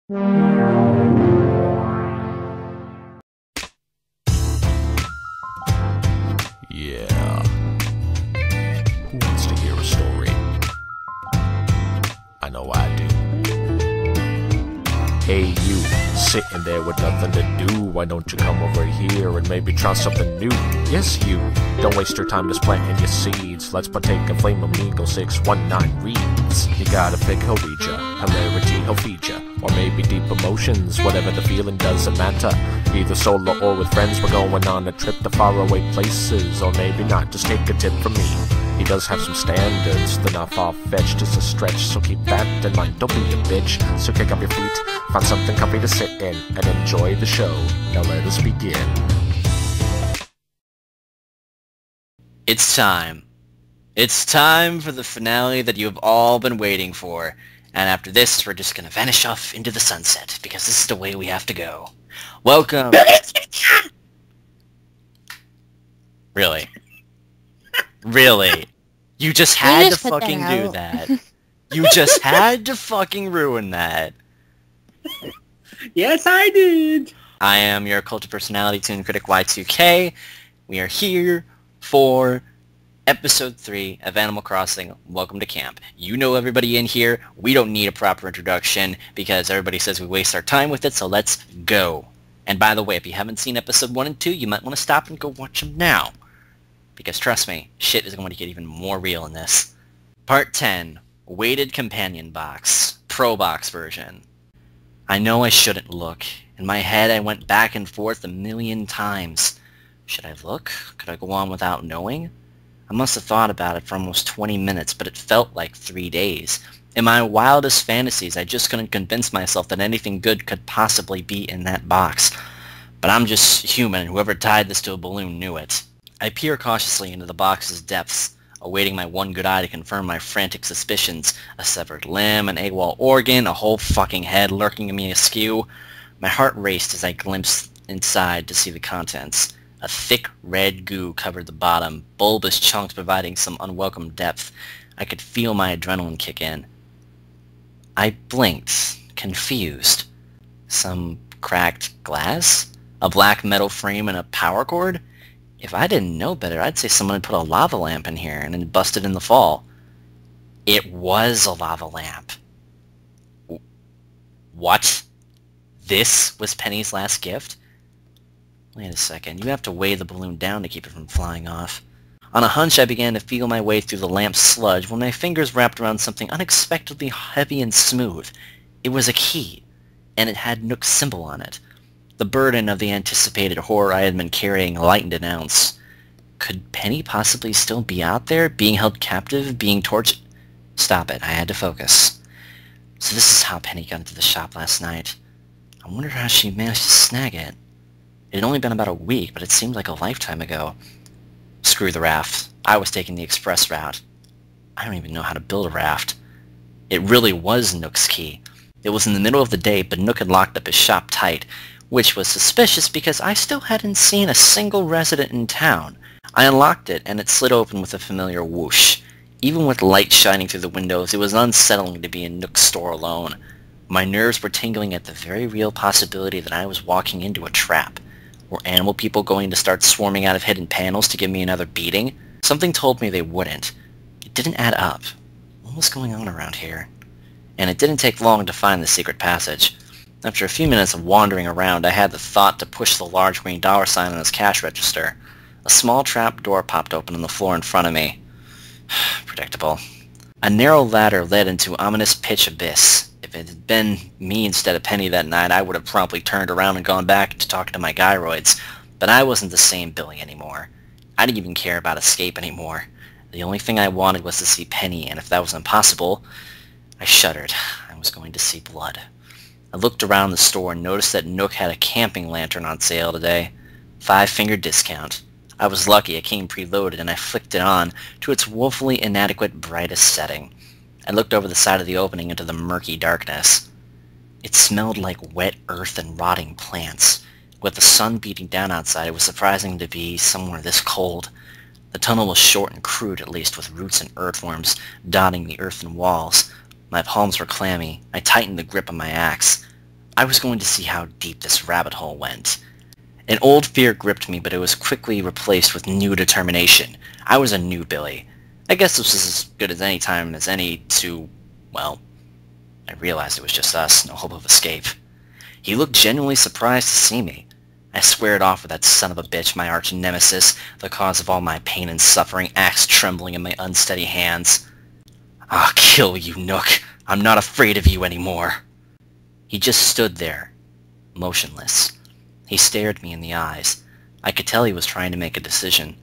Yeah. Who wants to hear a story? I know I do. Hey you, sitting there with nothing to do, why don't you come over here and maybe try something new? Yes you, don't waste your time just planting your seeds. Let's partake in FlameAmigo619 Reads. You gotta pick, he'll read ya, hilarity he'll feed ya, or maybe deep emotions, whatever the feeling doesn't matter. Either solo or with friends, we're going on a trip to faraway places, or maybe not, just take a tip from me. He does have some standards, they're not far-fetched, it's a stretch, so keep that in mind, don't be a bitch. So kick up your feet, find something comfy to sit in, and enjoy the show. Now let us begin. It's time. It's time for the finale that you have all been waiting for. And after this, we're just gonna vanish off into the sunset, because this is the way we have to go. Welcome! Really? Really? You just had to fucking do that. You just had to fucking ruin that. Yes, I did! I am your cult of personality, ToonKriticY2K. We are here for Episode 3 of Animal Crossing, Welcome to Camp. You know everybody in here. We don't need a proper introduction because everybody says we waste our time with it, so let's go. And by the way, if you haven't seen Episode 1 and 2, you might want to stop and go watch them now. Because trust me, shit is going to get even more real in this. Part 10, Weighted Companion Box, Pro Box version. I know I shouldn't look. In my head I went back and forth a million times. Should I look? Could I go on without knowing? I must have thought about it for almost 20 minutes, but it felt like 3 days. In my wildest fantasies, I just couldn't convince myself that anything good could possibly be in that box. But I'm just human, and whoever tied this to a balloon knew it. I peer cautiously into the box's depths, awaiting my one good eye to confirm my frantic suspicions. A severed limb, an AWOL organ, a whole fucking head lurking at me askew. My heart raced as I glimpsed inside to see the contents. A thick red goo covered the bottom, bulbous chunks providing some unwelcome depth. I could feel my adrenaline kick in. I blinked, confused. Some cracked glass? A black metal frame and a power cord? If I didn't know better, I'd say someone had put a lava lamp in here and it busted in the fall. It was a lava lamp. What? This was Penny's last gift? Wait a second, you have to weigh the balloon down to keep it from flying off. On a hunch, I began to feel my way through the lamp's sludge when my fingers wrapped around something unexpectedly heavy and smooth. It was a key, and it had Nook's symbol on it. The burden of the anticipated horror I had been carrying lightened an ounce. Could Penny possibly still be out there, being held captive, being tortured? Stop it, I had to focus. So this is how Penny got into the shop last night. I wonder how she managed to snag it. It had only been about a week, but it seemed like a lifetime ago. Screw the raft. I was taking the express route. I don't even know how to build a raft. It really was Nook's key. It was in the middle of the day, but Nook had locked up his shop tight, which was suspicious because I still hadn't seen a single resident in town. I unlocked it, and it slid open with a familiar whoosh. Even with light shining through the windows, it was unsettling to be in Nook's store alone. My nerves were tingling at the very real possibility that I was walking into a trap. Were animal people going to start swarming out of hidden panels to give me another beating? Something told me they wouldn't. It didn't add up. What was going on around here? And it didn't take long to find the secret passage. After a few minutes of wandering around, I had the thought to push the large green dollar sign on his cash register. A small trap door popped open on the floor in front of me. Predictable. A narrow ladder led into ominous pitch abyss. If it had been me instead of Penny that night, I would have promptly turned around and gone back to talking to my gyroids. But I wasn't the same Billy anymore. I didn't even care about escape anymore. The only thing I wanted was to see Penny, and if that was impossible, I shuddered. I was going to see blood. I looked around the store and noticed that Nook had a camping lantern on sale today. 5-finger discount. I was lucky it came preloaded and I flicked it on to its woefully inadequate brightest setting. I looked over the side of the opening into the murky darkness. It smelled like wet earth and rotting plants. With the sun beating down outside, it was surprising to be somewhere this cold. The tunnel was short and crude, at least, with roots and earthworms dotting the earthen walls. My palms were clammy. I tightened the grip on my axe. I was going to see how deep this rabbit hole went. An old fear gripped me, but it was quickly replaced with new determination. I was a new Billy. I guess this was as good as any time as any to, well, I realized it was just us, no hope of escape. He looked genuinely surprised to see me. I squared off with that son of a bitch, my arch nemesis, the cause of all my pain and suffering, axe trembling in my unsteady hands. I'll kill you, Nook. I'm not afraid of you anymore. He just stood there, motionless. He stared me in the eyes. I could tell he was trying to make a decision.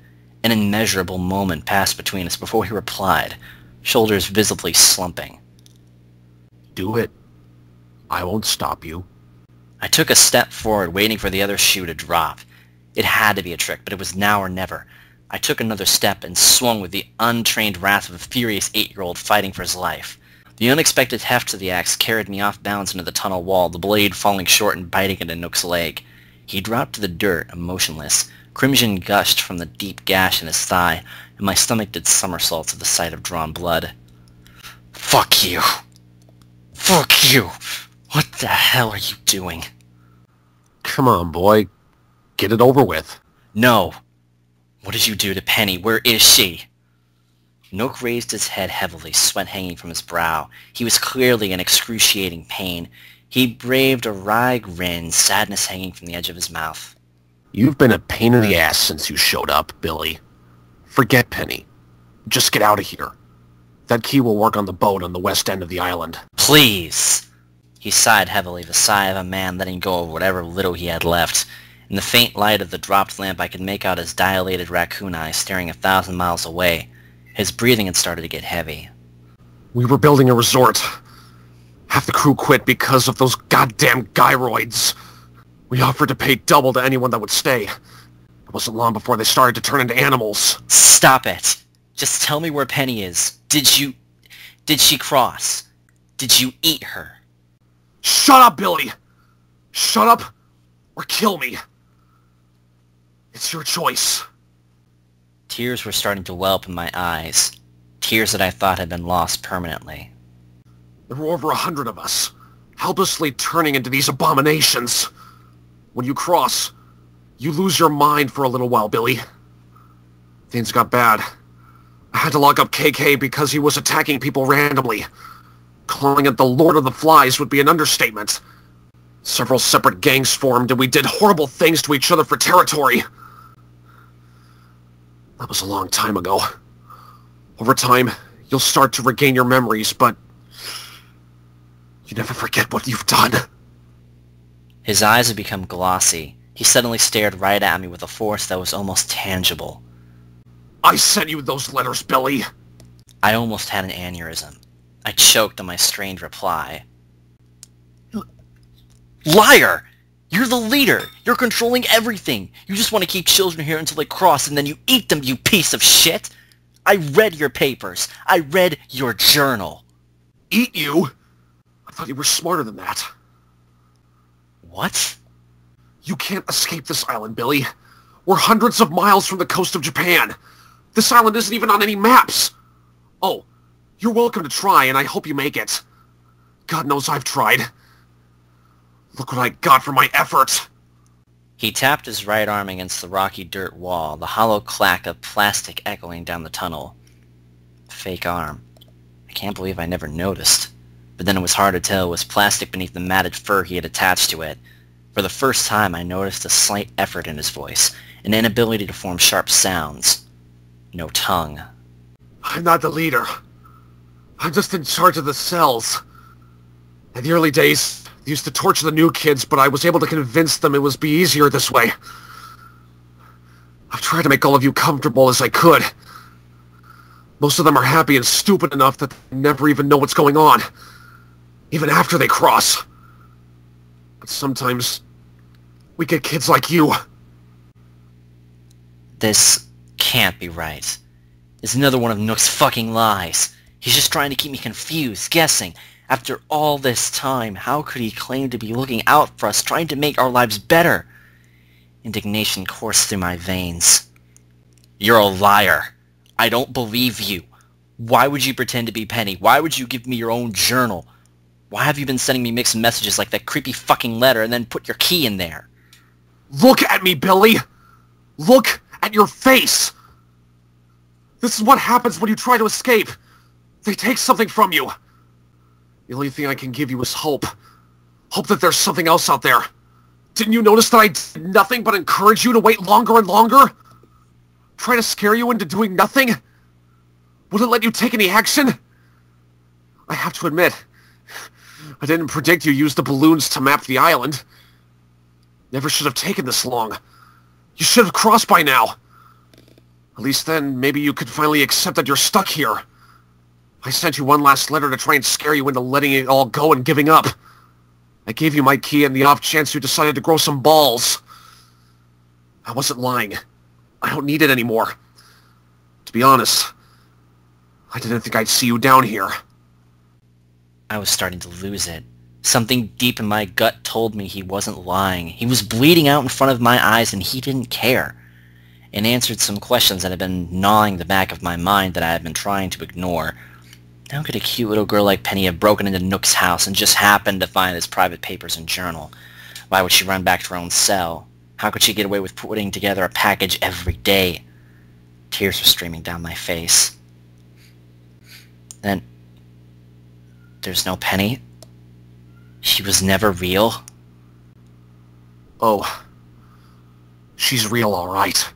An immeasurable moment passed between us before he replied, shoulders visibly slumping. Do it. I won't stop you. I took a step forward, waiting for the other shoe to drop. It had to be a trick, but it was now or never. I took another step and swung with the untrained wrath of a furious 8-year-old fighting for his life. The unexpected heft of the axe carried me off balance into the tunnel wall, the blade falling short and biting into Nook's leg. He dropped to the dirt, motionless. Crimson gushed from the deep gash in his thigh, and my stomach did somersaults at the sight of drawn blood. Fuck you! Fuck you! What the hell are you doing? Come on, boy. Get it over with. No. What did you do to Penny? Where is she? Nook raised his head heavily, sweat hanging from his brow. He was clearly in excruciating pain. He braved a wry grin, sadness hanging from the edge of his mouth. You've been a pain in the ass since you showed up, Billy. Forget Penny. Just get out of here. That key will work on the boat on the west end of the island. Please! He sighed heavily, the sigh of a man letting go of whatever little he had left. In the faint light of the dropped lamp, I could make out his dilated raccoon eyes staring 1,000 miles away. His breathing had started to get heavy. We were building a resort. Half the crew quit because of those goddamn gyroids. We offered to pay double to anyone that would stay. It wasn't long before they started to turn into animals. Stop it! Just tell me where Penny is. Did she cross? Did you eat her? Shut up, Billy! Shut up, or kill me. It's your choice. Tears were starting to well up in my eyes. Tears that I thought had been lost permanently. There were over 100 of us, helplessly turning into these abominations. When you cross, you lose your mind for a little while, Billy. Things got bad. I had to lock up KK because he was attacking people randomly. Calling it the Lord of the Flies would be an understatement. Several separate gangs formed, and we did horrible things to each other for territory. That was a long time ago. Over time, you'll start to regain your memories, but you never forget what you've done. His eyes had become glossy. He suddenly stared right at me with a force that was almost tangible. I sent you those letters, Billy. I almost had an aneurysm. I choked on my strained reply. Liar! You're the leader! You're controlling everything! You just want to keep children here until they cross and then you eat them, you piece of shit! I read your papers. I read your journal. Eat you? I thought you were smarter than that. What? You can't escape this island, Billy. We're hundreds of miles from the coast of Japan. This island isn't even on any maps. Oh, you're welcome to try, and I hope you make it. God knows I've tried. Look what I got for my effort. He tapped his right arm against the rocky dirt wall, the hollow clack of plastic echoing down the tunnel. Fake arm. I can't believe I never noticed. But then it was hard to tell it was plastic beneath the matted fur he had attached to it. For the first time I noticed a slight effort in his voice, an inability to form sharp sounds. No tongue. I'm not the leader. I'm just in charge of the cells. In the early days, they used to torture the new kids, but I was able to convince them it would be easier this way. I've tried to make all of you comfortable as I could. Most of them are happy and stupid enough that they never even know what's going on, even after they cross. But sometimes, we get kids like you. This can't be right. It's another one of Nook's fucking lies. He's just trying to keep me confused, guessing. After all this time, how could he claim to be looking out for us, trying to make our lives better? Indignation coursed through my veins. You're a liar. I don't believe you. Why would you pretend to be Penny? Why would you give me your own journal? Why have you been sending me mixed messages like that creepy fucking letter and then put your key in there? Look at me, Billy! Look at your face! This is what happens when you try to escape. They take something from you. The only thing I can give you is hope. Hope that there's something else out there. Didn't you notice that I did nothing but encourage you to wait longer and longer? Try to scare you into doing nothing? Wouldn't let you take any action? I have to admit, I didn't predict you used the balloons to map the island. Never should have taken this long. You should have crossed by now. At least then, maybe you could finally accept that you're stuck here. I sent you one last letter to try and scare you into letting it all go and giving up. I gave you my key in the off chance you decided to grow some balls. I wasn't lying. I don't need it anymore. To be honest, I didn't think I'd see you down here. I was starting to lose it. Something deep in my gut told me he wasn't lying. He was bleeding out in front of my eyes and he didn't care. It answered some questions that had been gnawing the back of my mind that I had been trying to ignore. How could a cute little girl like Penny have broken into Nook's house and just happened to find his private papers and journal? Why would she run back to her own cell? How could she get away with putting together a package every day? Tears were streaming down my face. Then, there's no Penny? She was never real? Oh. She's real, all right.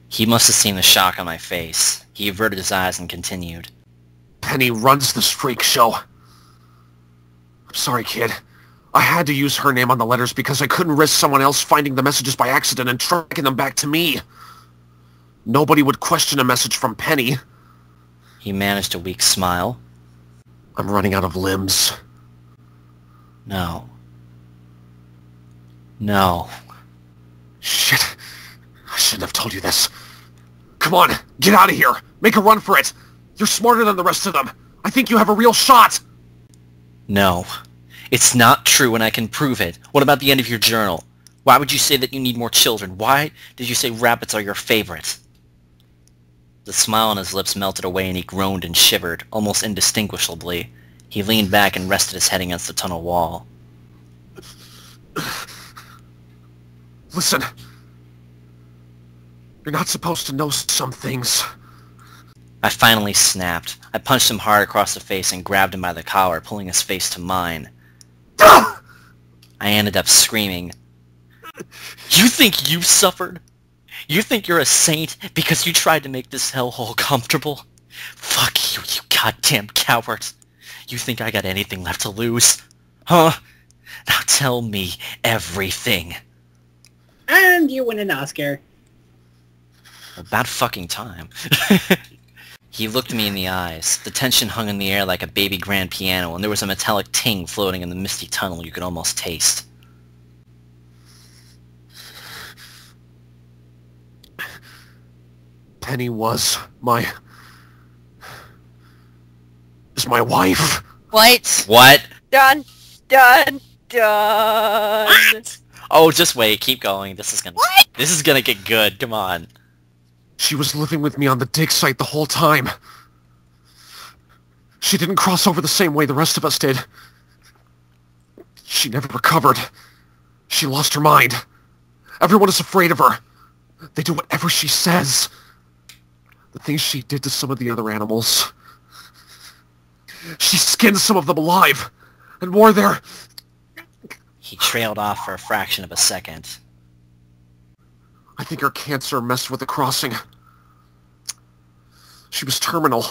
He must have seen the shock on my face. He averted his eyes and continued. Penny runs this freak show. I'm sorry, kid. I had to use her name on the letters because I couldn't risk someone else finding the messages by accident and tracking them back to me. Nobody would question a message from Penny. He managed a weak smile. I'm running out of limbs. No. No. Shit. I shouldn't have told you this. Come on, get out of here. Make a run for it. You're smarter than the rest of them. I think you have a real shot. No. It's not true and I can prove it. What about the end of your journal? Why would you say that you need more children? Why did you say rabbits are your favorite? The smile on his lips melted away and he groaned and shivered, almost indistinguishably. He leaned back and rested his head against the tunnel wall. Listen. You're not supposed to know some things. I finally snapped. I punched him hard across the face and grabbed him by the collar, pulling his face to mine. I ended up screaming. You think you suffered? You think you're a saint because you tried to make this hellhole comfortable? Fuck you, you goddamn coward. You think I got anything left to lose? Huh? Now tell me everything. And you win an Oscar. About fucking time. He looked me in the eyes. The tension hung in the air like a baby grand piano, and there was a metallic ting floating in the misty tunnel you could almost taste. Penny was my wife. What? What? Done. Done. Done. What? Oh, just wait. Keep going. This is What? gonna get good. Come on. She was living with me on the dig site the whole time. She didn't cross over the same way the rest of us did. She never recovered. She lost her mind. Everyone is afraid of her. They do whatever she says. The things she did to some of the other animals. She skinned some of them alive and wore their... He trailed off for a fraction of a second. I think her cancer messed with the crossing. She was terminal.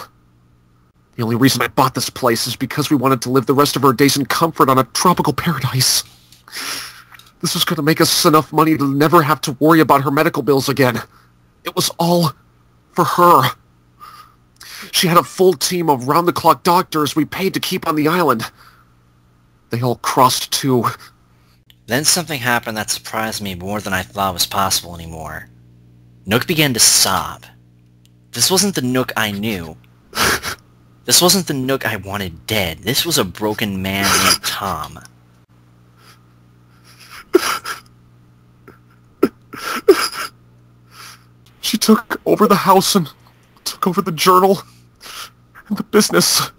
The only reason I bought this place is because we wanted to live the rest of our days in comfort on a tropical paradise. This was going to make us enough money to never have to worry about her medical bills again. It was all for her. She had a full team of round-the-clock doctors we paid to keep on the island. They all crossed too. Then something happened that surprised me more than I thought was possible anymore. Nook began to sob. This wasn't the Nook I knew. This wasn't the Nook I wanted dead. This was a broken man named Tom. She took over the house and took over the journal and the business.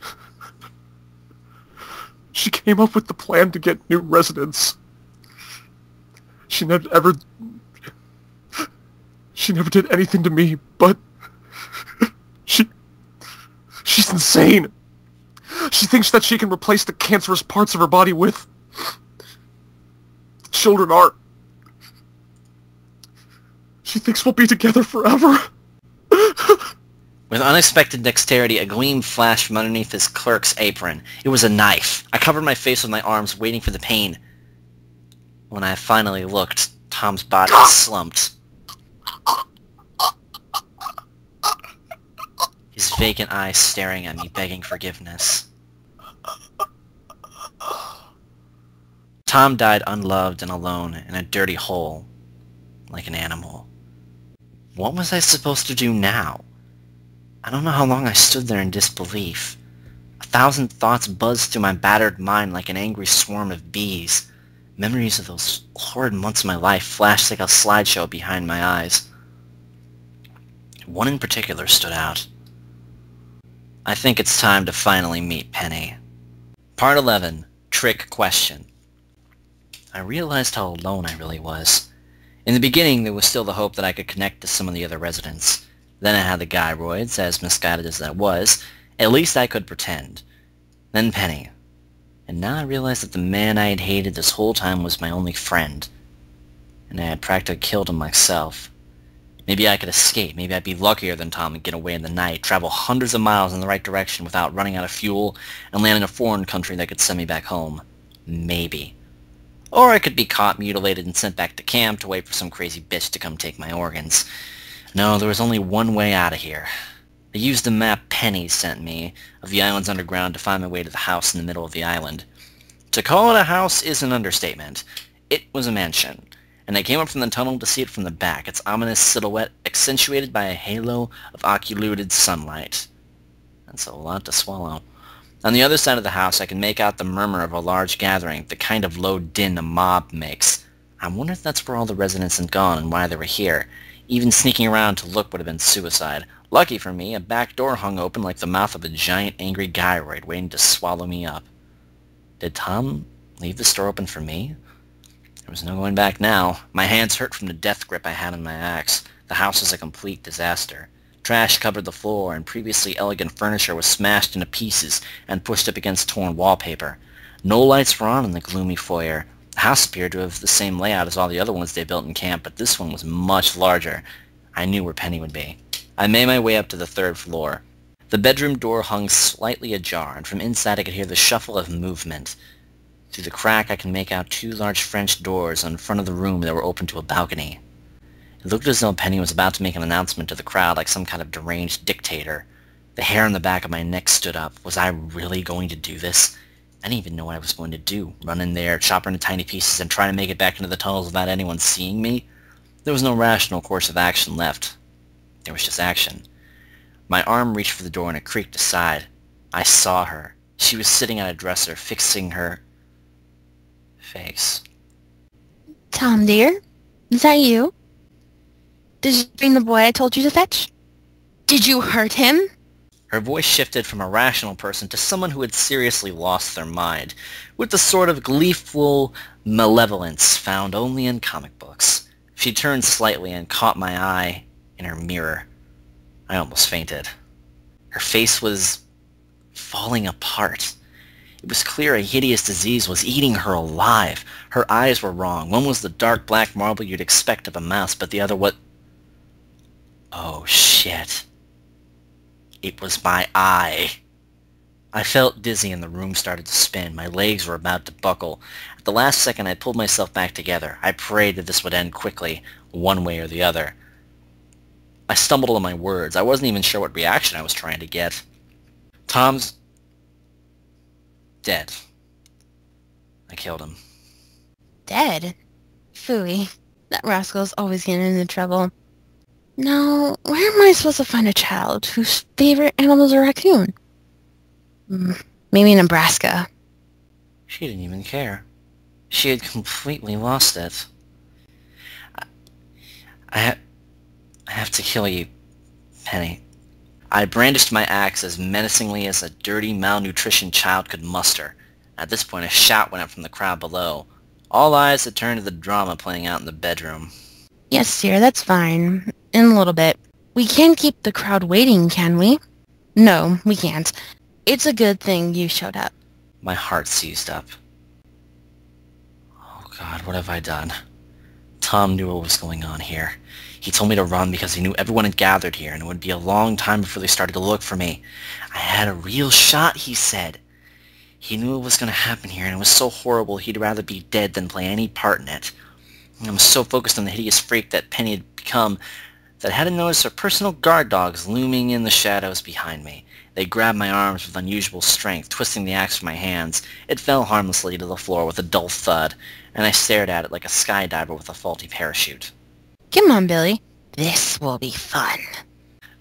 She came up with the plan to get new residents. She never did anything to me, but she's insane. She thinks that she can replace the cancerous parts of her body with children art. She thinks we'll be together forever. With unexpected dexterity, a gleam flashed from underneath his clerk's apron. It was a knife. I covered my face with my arms, waiting for the pain. When I finally looked, Tom's body slumped. His vacant eyes staring at me, begging forgiveness. Tom died unloved and alone in a dirty hole, like an animal. What was I supposed to do now? I don't know how long I stood there in disbelief. 1,000 thoughts buzzed through my battered mind like an angry swarm of bees. Memories of those horrid months of my life flashed like a slideshow behind my eyes. One in particular stood out. I think it's time to finally meet Penny. Part 11. Trick Question. I realized how alone I really was. In the beginning, there was still the hope that I could connect to some of the other residents. Then I had the gyroids, as misguided as that was. At least I could pretend. Then Penny. And now I realized that the man I had hated this whole time was my only friend. And I had practically killed him myself. Maybe I could escape. Maybe I'd be luckier than Tom and get away in the night, travel hundreds of miles in the right direction without running out of fuel, and land in a foreign country that could send me back home. Maybe. Or I could be caught, mutilated, and sent back to camp to wait for some crazy bitch to come take my organs. No, there was only one way out of here. I used the map Penny sent me of the island's underground to find my way to the house in the middle of the island. To call it a house is an understatement. It was a mansion, and I came up from the tunnel to see it from the back, its ominous silhouette accentuated by a halo of occluded sunlight. That's a lot to swallow. On the other side of the house, I can make out the murmur of a large gathering, the kind of low din a mob makes. I wonder if that's where all the residents had gone and why they were here. Even sneaking around to look would have been suicide. Lucky for me, a back door hung open like the mouth of a giant angry gyroid waiting to swallow me up. Did Tom leave the store open for me? There was no going back now. My hands hurt from the death grip I had on my axe. The house was a complete disaster. Trash covered the floor, and previously elegant furniture was smashed into pieces and pushed up against torn wallpaper. No lights were on in the gloomy foyer. The house appeared to have the same layout as all the other ones they built in camp, but this one was much larger. I knew where Penny would be. I made my way up to the 3rd floor. The bedroom door hung slightly ajar, and from inside I could hear the shuffle of movement. Through the crack I could make out 2 large French doors in front of the room that were open to a balcony. It looked as though Penny was about to make an announcement to the crowd like some kind of deranged dictator. The hair on the back of my neck stood up. Was I really going to do this? I didn't even know what I was going to do. Run in there, chop her into tiny pieces, and try to make it back into the tunnels without anyone seeing me? There was no rational course of action left. There was just action. My arm reached for the door and it creaked aside. I saw her. She was sitting at a dresser, fixing her face. Tom, dear? Is that you? Did you bring the boy I told you to fetch? Did you hurt him? Her voice shifted from a rational person to someone who had seriously lost their mind, with the sort of gleeful malevolence found only in comic books. She turned slightly and caught my eye in her mirror. I almost fainted. Her face was falling apart. It was clear a hideous disease was eating her alive. Her eyes were wrong. One was the dark black marble you'd expect of a mouse, but the other what? Oh, shit. It was my eye. I felt dizzy and the room started to spin. My legs were about to buckle. At the last second, I pulled myself back together. I prayed that this would end quickly, one way or the other. I stumbled on my words. I wasn't even sure what reaction I was trying to get. Tom's dead. I killed him. Dead? Phooey. That rascal's always getting into trouble. Now, where am I supposed to find a child whose favorite animal is a raccoon? Maybe Nebraska. She didn't even care. She had completely lost it. I have to kill you, Penny. I brandished my axe as menacingly as a dirty, malnutritioned child could muster. At this point, a shout went up from the crowd below. All eyes had turned to the drama playing out in the bedroom. Yes, dear, that's fine. In a little bit. We can't keep the crowd waiting, can we? No, we can't. It's a good thing you showed up. My heart seized up. Oh God, what have I done? Tom knew what was going on here. He told me to run because he knew everyone had gathered here and it would be a long time before they started to look for me. I had a real shot, he said. He knew what was going to happen here and it was so horrible he'd rather be dead than play any part in it. I was so focused on the hideous freak that Penny had become that I hadn't noticed her personal guard dogs looming in the shadows behind me. They grabbed my arms with unusual strength, twisting the axe from my hands. It fell harmlessly to the floor with a dull thud, and I stared at it like a skydiver with a faulty parachute. Come on, Billy. This will be fun.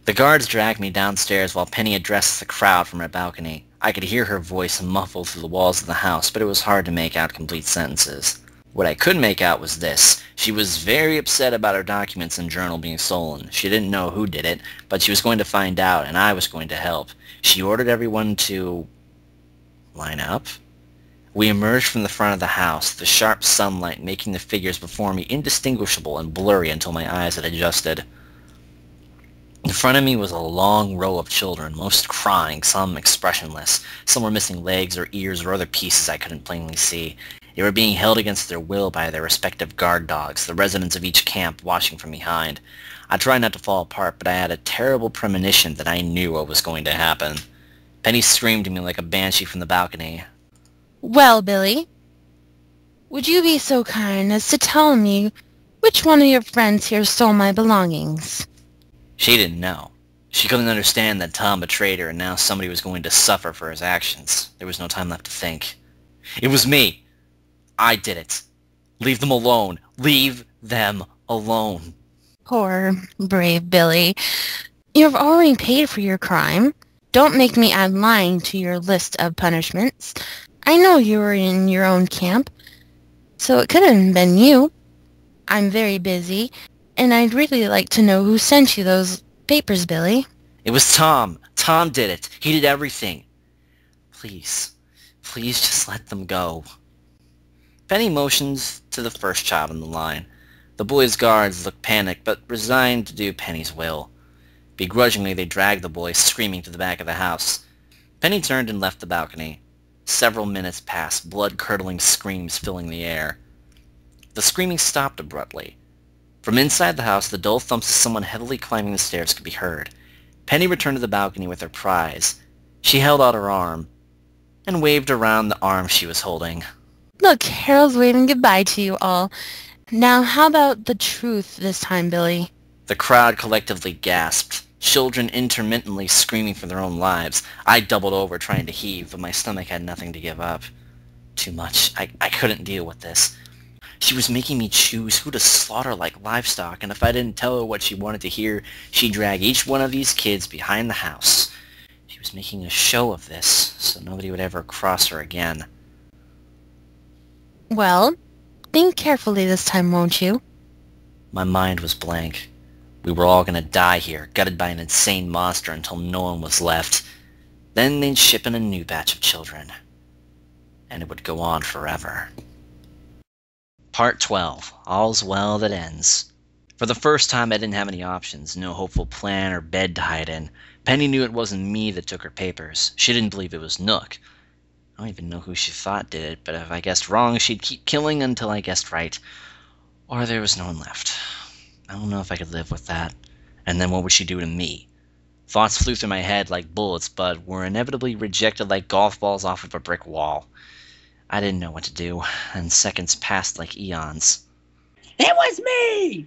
The guards dragged me downstairs while Penny addressed the crowd from her balcony. I could hear her voice muffled through the walls of the house, but it was hard to make out complete sentences. What I could make out was this. She was very upset about her documents and journal being stolen. She didn't know who did it, but she was going to find out, and I was going to help. She ordered everyone to line up. We emerged from the front of the house, the sharp sunlight making the figures before me indistinguishable and blurry until my eyes had adjusted. In front of me was a long row of children, most crying, some expressionless. Some were missing legs or ears or other pieces I couldn't plainly see. They were being held against their will by their respective guard dogs, the residents of each camp watching from behind. I tried not to fall apart, but I had a terrible premonition that I knew what was going to happen. Penny screamed to me like a banshee from the balcony. Well, Billy, would you be so kind as to tell me which one of your friends here stole my belongings? She didn't know. She couldn't understand that Tom betrayed her and now somebody was going to suffer for his actions. There was no time left to think. It was me. I did it. Leave them alone. Leave them alone. Poor, brave Billy. You've already paid for your crime. Don't make me add lying to your list of punishments. I know you were in your own camp, so it couldn't have been you. I'm very busy, and I'd really like to know who sent you those papers, Billy. It was Tom. Tom did it. He did everything. Please. Please just let them go. Penny motions to the first child in the line. The boy's guards looked panicked, but resigned to do Penny's will. Begrudgingly, they dragged the boy, screaming, to the back of the house. Penny turned and left the balcony. Several minutes passed, blood-curdling screams filling the air. The screaming stopped abruptly. From inside the house, the dull thumps of someone heavily climbing the stairs could be heard. Penny returned to the balcony with her prize. She held out her arm and waved around the arm she was holding. Look, Harold's waving goodbye to you all. Now, how about the truth this time, Billy? The crowd collectively gasped, children intermittently screaming for their own lives. I doubled over trying to heave, but my stomach had nothing to give up. Too much. I couldn't deal with this. She was making me choose who to slaughter like livestock, and if I didn't tell her what she wanted to hear, she'd drag each one of these kids behind the house. She was making a show of this, so nobody would ever cross her again. Well, think carefully this time, won't you? My mind was blank. We were all gonna die here, gutted by an insane monster until no one was left. Then they'd ship in a new batch of children. And it would go on forever. Part 12. All's Well That Ends. For the first time I didn't have any options, no hopeful plan or bed to hide in. Penny knew it wasn't me that took her papers. She didn't believe it was Nook. I don't even know who she thought did it, but if I guessed wrong, she'd keep killing until I guessed right. Or there was no one left. I don't know if I could live with that. And then what would she do to me? Thoughts flew through my head like bullets, but were inevitably rejected like golf balls off of a brick wall. I didn't know what to do, and seconds passed like eons. It was me!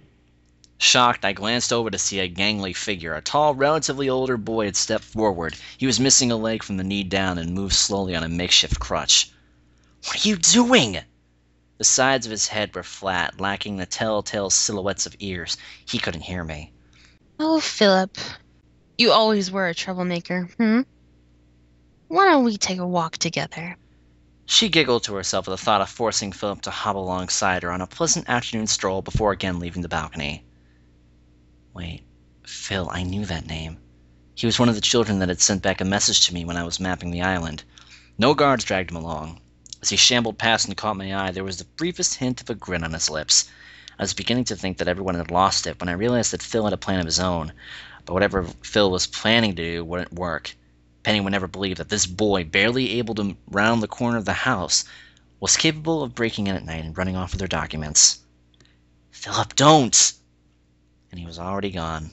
Shocked, I glanced over to see a gangly figure. A tall, relatively older boy had stepped forward. He was missing a leg from the knee down and moved slowly on a makeshift crutch. "What are you doing?" The sides of his head were flat, lacking the telltale silhouettes of ears. He couldn't hear me. Oh, Philip. You always were a troublemaker, Why don't we take a walk together? She giggled to herself at the thought of forcing Philip to hobble alongside her on a pleasant afternoon stroll before again leaving the balcony. Wait, Phil, I knew that name. He was one of the children that had sent back a message to me when I was mapping the island. No guards dragged him along. As he shambled past and caught my eye, there was the briefest hint of a grin on his lips. I was beginning to think that everyone had lost it when I realized that Phil had a plan of his own. But whatever Phil was planning to do wouldn't work. Penny would never believe that this boy, barely able to round the corner of the house, was capable of breaking in at night and running off with their documents. "Philip, don't!" And he was already gone.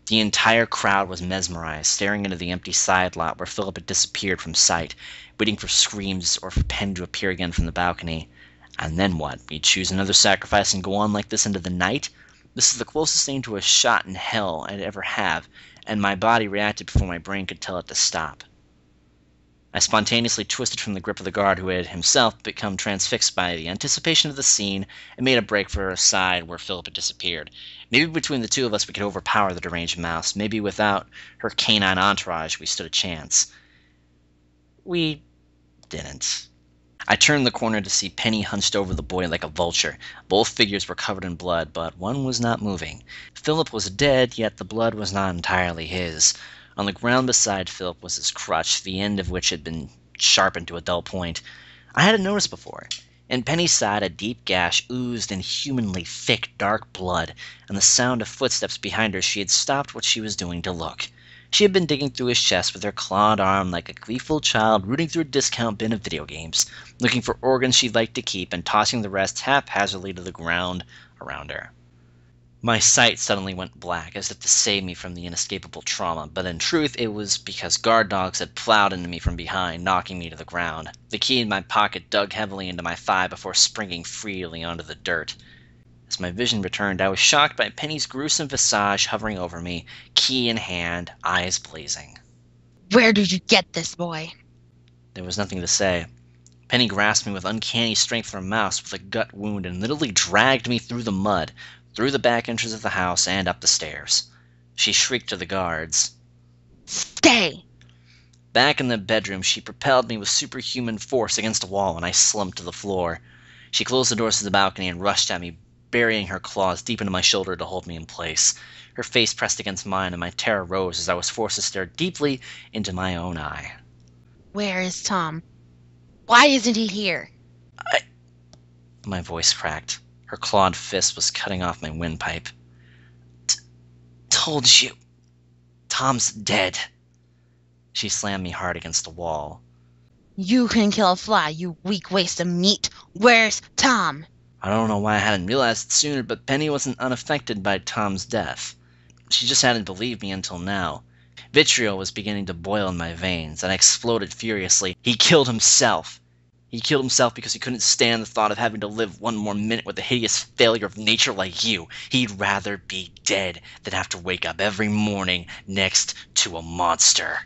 The entire crowd was mesmerized, staring into the empty side lot where Philip had disappeared from sight, waiting for screams or for Penny to appear again from the balcony. And then what? We'd choose another sacrifice and go on like this into the night? This is the closest thing to a shot in hell I'd ever have, and my body reacted before my brain could tell it to stop. I spontaneously twisted from the grip of the guard who had himself become transfixed by the anticipation of the scene and made a break for a side where Philip had disappeared. Maybe between the two of us we could overpower the deranged mouse. Maybe without her canine entourage we stood a chance. We didn't. I turned the corner to see Penny hunched over the boy like a vulture. Both figures were covered in blood, but one was not moving. Philip was dead, yet the blood was not entirely his. On the ground beside Philip was his crutch, the end of which had been sharpened to a dull point. I hadn't noticed before. In Penny's side a deep gash oozed inhumanly thick, dark blood, and the sound of footsteps behind her she had stopped what she was doing to look. She had been digging through his chest with her clawed arm like a gleeful child rooting through a discount bin of video games, looking for organs she'd like to keep and tossing the rest haphazardly to the ground around her. My sight suddenly went black, as if to save me from the inescapable trauma, but in truth it was because guard dogs had plowed into me from behind, knocking me to the ground. The key in my pocket dug heavily into my thigh before springing freely onto the dirt. As my vision returned, I was shocked by Penny's gruesome visage hovering over me, key in hand, eyes blazing. Where did you get this, boy? There was nothing to say. Penny grasped me with uncanny strength for a mouse with a gut wound and literally dragged me through the mud, through the back entrance of the house and up the stairs. She shrieked to the guards. Stay! Back in the bedroom, she propelled me with superhuman force against a wall, and I slumped to the floor. She closed the doors to the balcony and rushed at me, burying her claws deep into my shoulder to hold me in place. Her face pressed against mine, and my terror rose as I was forced to stare deeply into my own eye. Where is Tom? Why isn't he here? My voice cracked. Her clawed fist was cutting off my windpipe. Told you. Tom's dead. She slammed me hard against the wall. You can kill a fly, you weak waste of meat. Where's Tom? I don't know why I hadn't realized it sooner, but Penny wasn't unaffected by Tom's death. She just hadn't believed me until now. Vitriol was beginning to boil in my veins, and I exploded furiously. He killed himself. He killed himself because he couldn't stand the thought of having to live one more minute with a hideous failure of nature like you. He'd rather be dead than have to wake up every morning next to a monster.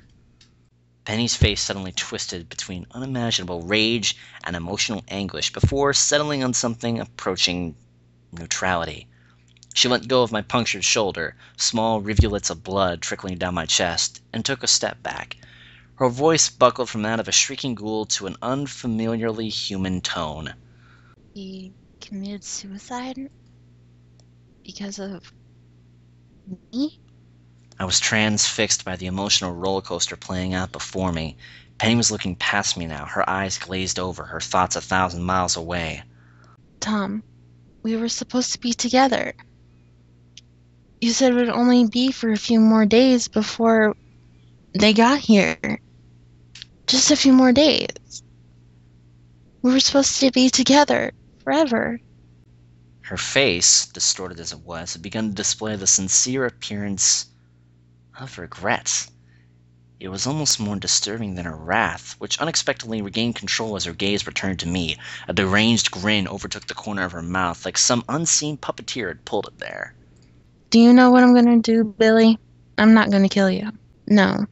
Penny's face suddenly twisted between unimaginable rage and emotional anguish before settling on something approaching neutrality. She let go of my punctured shoulder, small rivulets of blood trickling down my chest, and took a step back. Her voice buckled from that of a shrieking ghoul to an unfamiliarly human tone. He committed suicide? Because of me? I was transfixed by the emotional roller coaster playing out before me. Penny was looking past me now, her eyes glazed over, her thoughts 1,000 miles away. Tom, we were supposed to be together. You said it would only be for a few more days before they got here. Just a few more days. We were supposed to be together forever. Her face, distorted as it was, had begun to display the sincere appearance of regret. It was almost more disturbing than her wrath, which unexpectedly regained control as her gaze returned to me. A deranged grin overtook the corner of her mouth, like some unseen puppeteer had pulled it there. Do you know what I'm gonna do, Billy? I'm not gonna kill you. No,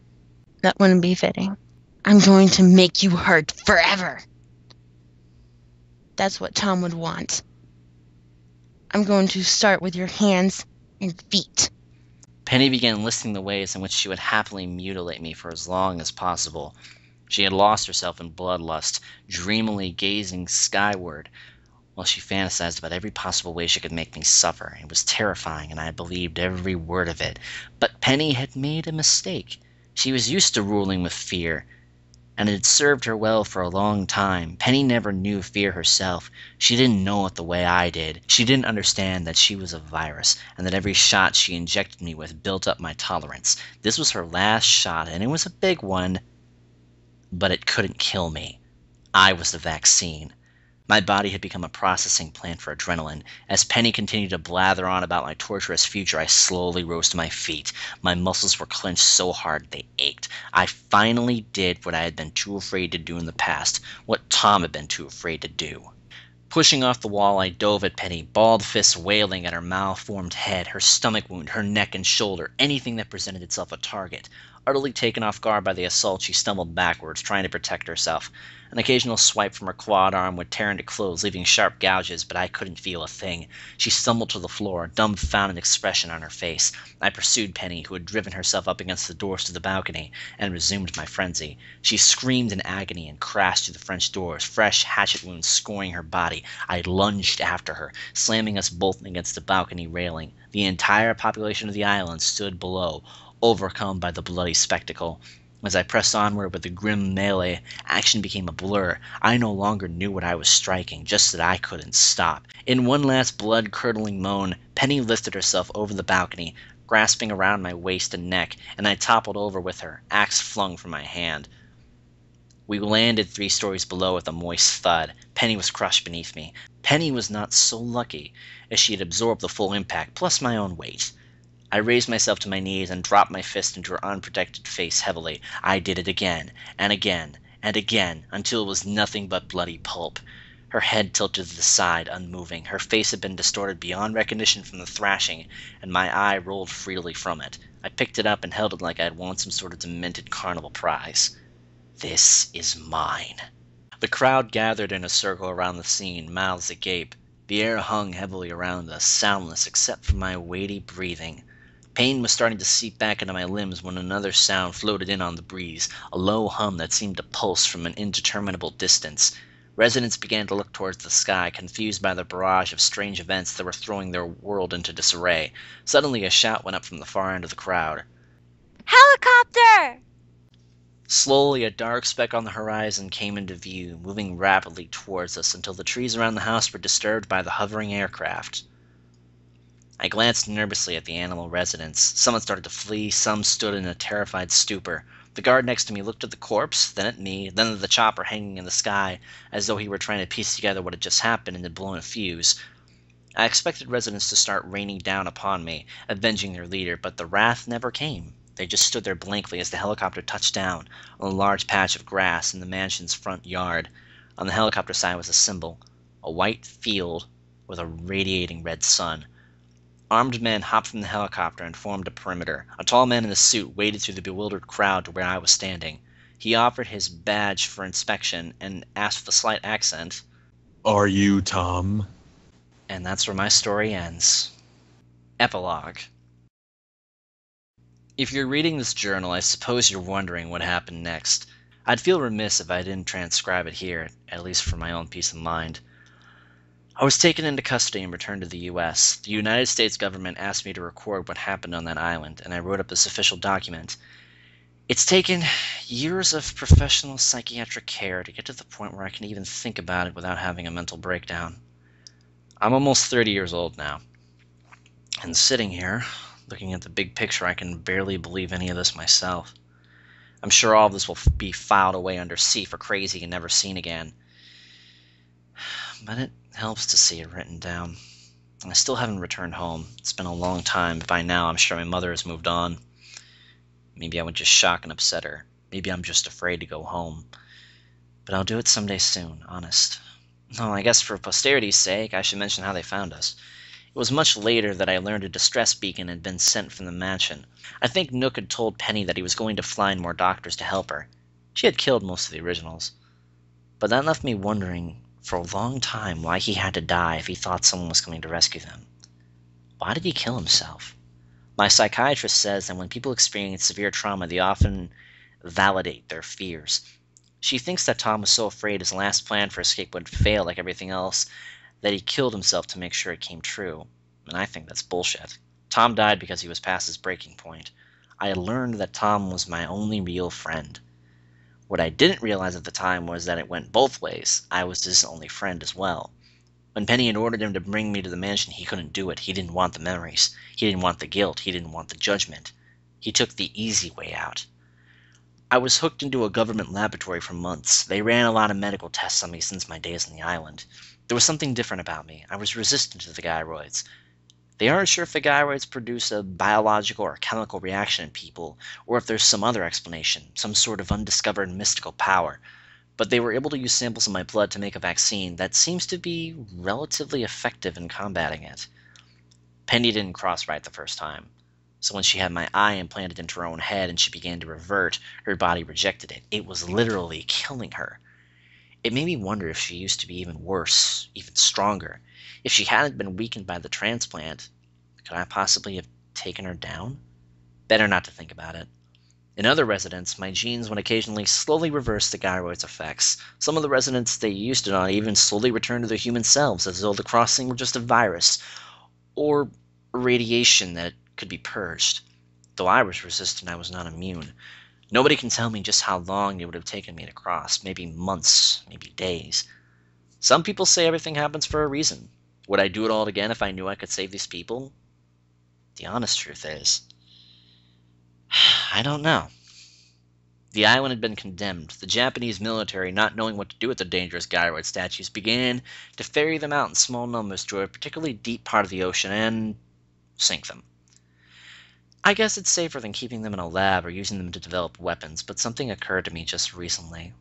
that wouldn't be fitting. I'm going to make you hurt forever. That's what Tom would want. I'm going to start with your hands and feet. Penny began listing the ways in which she would happily mutilate me for as long as possible. She had lost herself in bloodlust, dreamily gazing skyward, while she fantasized about every possible way she could make me suffer. It was terrifying, and I believed every word of it. But Penny had made a mistake. She was used to ruling with fear, and it had served her well for a long time. Penny never knew fear herself. She didn't know it the way I did. She didn't understand that she was a virus, and that every shot she injected me with built up my tolerance. This was her last shot, and it was a big one, but it couldn't kill me. I was the vaccine. My body had become a processing plant for adrenaline. As Penny continued to blather on about my torturous future, I slowly rose to my feet. My muscles were clenched so hard they ached. I finally did what I had been too afraid to do in the past, what Tom had been too afraid to do. Pushing off the wall, I dove at Penny, balled fists wailing at her malformed head, her stomach wound, her neck and shoulder, anything that presented itself a target. Utterly taken off guard by the assault, she stumbled backwards, trying to protect herself. An occasional swipe from her clawed arm would tear into clothes, leaving sharp gouges, but I couldn't feel a thing. She stumbled to the floor, a dumbfounded expression on her face. I pursued Penny, who had driven herself up against the doors to the balcony, and resumed my frenzy. She screamed in agony and crashed through the French doors, fresh hatchet wounds scoring her body. I lunged after her, slamming us both against the balcony railing. The entire population of the island stood below, overcome by the bloody spectacle. As I pressed onward with the grim melee, action became a blur. I no longer knew what I was striking, just that I couldn't stop. In one last blood-curdling moan, Penny lifted herself over the balcony, grasping around my waist and neck, and I toppled over with her, axe flung from my hand. We landed 3 stories below with a moist thud. Penny was crushed beneath me. Penny was not so lucky, as she had absorbed the full impact, plus my own weight. I raised myself to my knees and dropped my fist into her unprotected face heavily. I did it again, and again, and again, until it was nothing but bloody pulp. Her head tilted to the side, unmoving. Her face had been distorted beyond recognition from the thrashing, and my eye rolled freely from it. I picked it up and held it like I had won some sort of demented carnival prize. This is mine. The crowd gathered in a circle around the scene, mouths agape. The air hung heavily around us, soundless except for my weighty breathing. Pain was starting to seep back into my limbs when another sound floated in on the breeze, a low hum that seemed to pulse from an indeterminable distance. Residents began to look towards the sky, confused by the barrage of strange events that were throwing their world into disarray. Suddenly a shout went up from the far end of the crowd. Helicopter! Slowly, a dark speck on the horizon came into view, moving rapidly towards us until the trees around the house were disturbed by the hovering aircraft. I glanced nervously at the animal residents. Some had started to flee, some stood in a terrified stupor. The guard next to me looked at the corpse, then at me, then at the chopper hanging in the sky, as though he were trying to piece together what had just happened and had blown a fuse. I expected residents to start raining down upon me, avenging their leader, but the wrath never came. They just stood there blankly as the helicopter touched down on a large patch of grass in the mansion's front yard. On the helicopter side was a symbol, a white field with a radiating red sun. Armed men hopped from the helicopter and formed a perimeter. A tall man in a suit waded through the bewildered crowd to where I was standing. He offered his badge for inspection and asked with a slight accent, "Are you Tom?" And that's where my story ends. Epilogue. If you're reading this journal, I suppose you're wondering what happened next. I'd feel remiss if I didn't transcribe it here, at least for my own peace of mind. I was taken into custody and returned to the U.S. The United States government asked me to record what happened on that island, and I wrote up this official document. It's taken years of professional psychiatric care to get to the point where I can even think about it without having a mental breakdown. I'm almost 30 years old now, and sitting here, looking at the big picture, I can barely believe any of this myself. I'm sure all of this will be filed away under C for crazy and never seen again. But it helps to see it written down. I still haven't returned home. It's been a long time, but by now I'm sure my mother has moved on. Maybe I would just shock and upset her. Maybe I'm just afraid to go home. But I'll do it someday soon, honest. No, I guess for posterity's sake, I should mention how they found us. It was much later that I learned a distress beacon had been sent from the mansion. I think Nook had told Penny that he was going to fly in more doctors to help her. She had killed most of the originals. But that left me wondering for a long time why he had to die if he thought someone was coming to rescue them. Why did he kill himself? My psychiatrist says that when people experience severe trauma, they often validate their fears. She thinks that Tom was so afraid his last plan for escape would fail like everything else that he killed himself to make sure it came true. And I think that's bullshit. Tom died because he was past his breaking point. I had learned that Tom was my only real friend. What I didn't realize at the time was that it went both ways. I was his only friend as well. When Penny had ordered him to bring me to the mansion, he couldn't do it. He didn't want the memories. He didn't want the guilt. He didn't want the judgment. He took the easy way out. I was hooked into a government laboratory for months. They ran a lot of medical tests on me since my days on the island. There was something different about me. I was resistant to the gyroids. They aren't sure if the gyroids produce a biological or chemical reaction in people, or if there's some other explanation, some sort of undiscovered mystical power. But they were able to use samples of my blood to make a vaccine that seems to be relatively effective in combating it. Penny didn't cross right the first time. So when she had my eye implanted into her own head and she began to revert, her body rejected it. It was literally killing her. It made me wonder if she used to be even worse, even stronger. If she hadn't been weakened by the transplant, could I possibly have taken her down? Better not to think about it. In other residents, my genes would occasionally slowly reverse the gyroid's effects. Some of the residents they used it on even slowly returned to their human selves, as though the crossing were just a virus, or radiation that could be purged. Though I was resistant, I was not immune. Nobody can tell me just how long it would have taken me to cross. Maybe months, maybe days. Some people say everything happens for a reason. Would I do it all again if I knew I could save these people? The honest truth is, I don't know. The island had been condemned. The Japanese military, not knowing what to do with the dangerous gyroid statues, began to ferry them out in small numbers to a particularly deep part of the ocean and sink them. I guess it's safer than keeping them in a lab or using them to develop weapons, but something occurred to me just recently.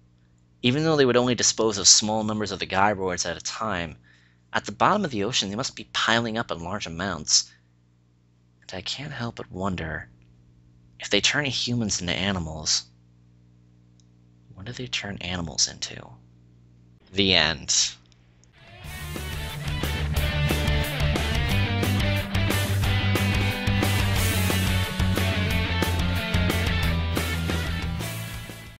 Even though they would only dispose of small numbers of the gyroids at a time, at the bottom of the ocean they must be piling up in large amounts. And I can't help but wonder, if they turn humans into animals, what do they turn animals into? The end.